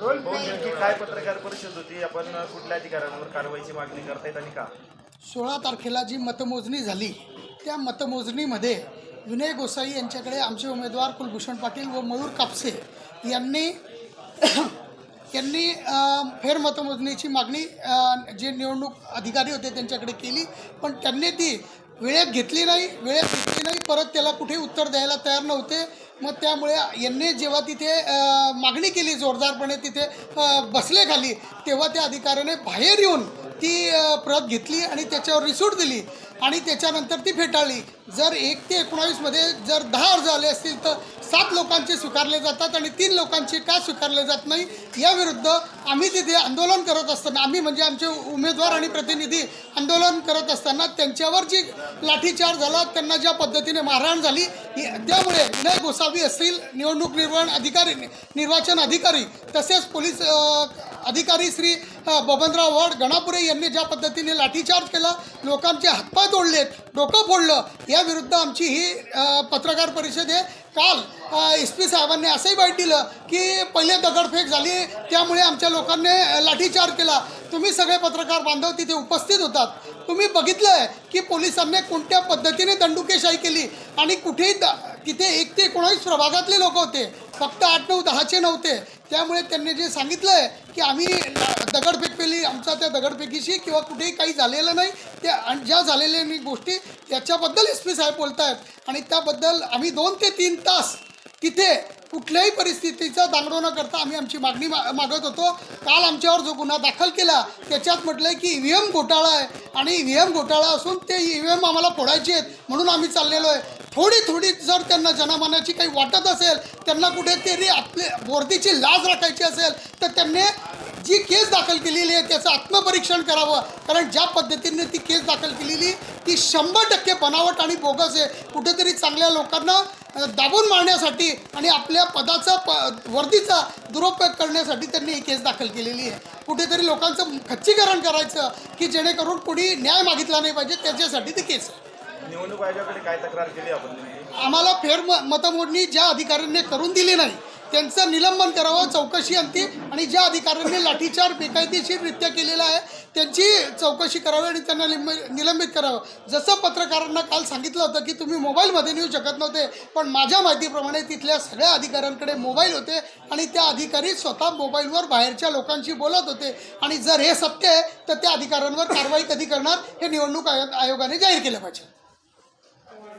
नेमकी काय पत्रकार परिषद होती, आपण कुठल्या अधिकाऱ्यांवर कारवाईची मागणी करतायत आणि का? 16 तारखेला जी मतमोजणी झाली त्या मतमोजणीमध्ये विनय गोसाई यांच्याकडे आमचे उमेदवार कुलभूषण पाटील व मयूर कापसे यांनी फेरमतमोजणीची मागणी जे निवडणूक अधिकारी होते त्यांच्याकडे केली, पण त्यांनी ती वेळेत घेतली नाही. परत त्याला कुठे उत्तर द्यायला तयार नव्हते. मग त्यामुळे यांनी जेव्हा तिथे मागणी केली जोरदारपणे, तिथे बसले खाली, तेव्हा त्या अधिकाऱ्याने बाहेर येऊन ती प्रत घेतली आणि त्याच्यावर रिसूट दिली आणि त्याच्यानंतर ती फेटाळली. जर 1 ते 19मध्ये जर 10 अर्ज आले असतील तर 7 लोकांचे स्वीकारले जातात आणि 3 लोकांचे का स्वीकारले जात नाही, याविरुद्ध आम्ही तिथे आंदोलन करत असताना, आम्ही म्हणजे आमचे उमेदवार आणि प्रतिनिधी आंदोलन करत असताना त्यांच्यावर जी लाठीचार्ज झाला, त्यांना ज्या पद्धतीने मारहाण झाली, त्यामुळे विनय गोसावी असतील, निवडणूक निर्वाचन अधिकारी तसेच पोलीस अधिकारी श्री बबनराव वड गणापुरे यांनी ज्या पद्धतीने लाठीचार्ज केला, लोकांचे हातपाय तोडलेत, डोकं फोडलं, याविरुद्ध आमची ही पत्रकार परिषद आहे. काल SP साहेबांनी असंही बाईट दिलं की पहिले दगडफेक झाली, त्यामुळे आमच्या लोकांनी लाठीचार्ज केला. तुम्ही सगळे पत्रकार बांधव तिथे उपस्थित होतात, तुम्ही बघितलं आहे की पोलिसांनी कोणत्या पद्धतीने दंडुकेशाही केली आणि कुठेही तिथे 1 ते 19 प्रभागातले लोक होते, फक्त 8, 9, 10चे नव्हते. त्यामुळे त्यांनी जे सांगितलं आहे की आम्ही दगडफेक केली, आमचा त्या दगडफेकीशी किंवा कुठेही काही झालेलं नाही, त्या ज्या झालेल्या गोष्टी त्याच्याबद्दल SP साहेब बोलत आहेत आणि त्याबद्दल आम्ही 2 ते 3 तास तिथे कुठल्याही परिस्थितीचा दांगडो न करता आम्ही आमची मागणी मागत होतो. काल आमच्यावर जो गुन्हा दाखल केला त्याच्यात म्हटलं आहे की EVM घोटाळा आहे आणि EVM घोटाळा असून ते EVM आम्हाला फोडायचे आहेत म्हणून आम्ही चाललेलो आहे. थोडी जर त्यांना जनमानाची काही वाटत असेल, त्यांना कुठेतरी आपले वर्दीची लाज राखायची असेल, तर त्यांनी जी केस दाखल केलेली आहे त्याचं आत्मपरीक्षण करावं. कारण ज्या पद्धतीने ती केस दाखल केलेली ती 100% बनावट आणि बोगस आहे. कुठेतरी चांगल्या लोकांना दाबून मारण्यासाठी आणि आपल्या पदाचा वर्दीचा दुरुपयोग करण्यासाठी त्यांनी ही केस दाखल केलेली आहे. कुठेतरी लोकांचं खच्चीकरण करायचं की जेणेकरून कोणी न्याय मागितला नाही पाहिजे, त्याच्यासाठी ती केस आहे. निवडणूक आयोगाकडे काय तक्रार केली आपण? आम्हाला मतमोजणी ज्या अधिकाऱ्यांनी करून दिली नाही त्यांचं निलंबन करावं, चौकशी अंती, आणि ज्या अधिकाऱ्यांनी लाठीचार्ज बेकायदेशीररित्या केलेला आहे त्यांची चौकशी करावी आणि त्यांना निलंबित करावं. जसं पत्रकारांना काल सांगितलं होतं की तुम्ही मोबाईलमध्ये नेऊ शकत नव्हते, पण माझ्या माहितीप्रमाणे तिथल्या सगळ्या अधिकाऱ्यांकडे मोबाईल होते आणि त्या अधिकारी स्वतः मोबाईलवर बाहेरच्या लोकांशी बोलत होते. आणि जर हे सत्य आहे तर त्या अधिकाऱ्यांवर कारवाई कधी करणार हे निवडणूक आयोगाने जाहीर केलं पाहिजे.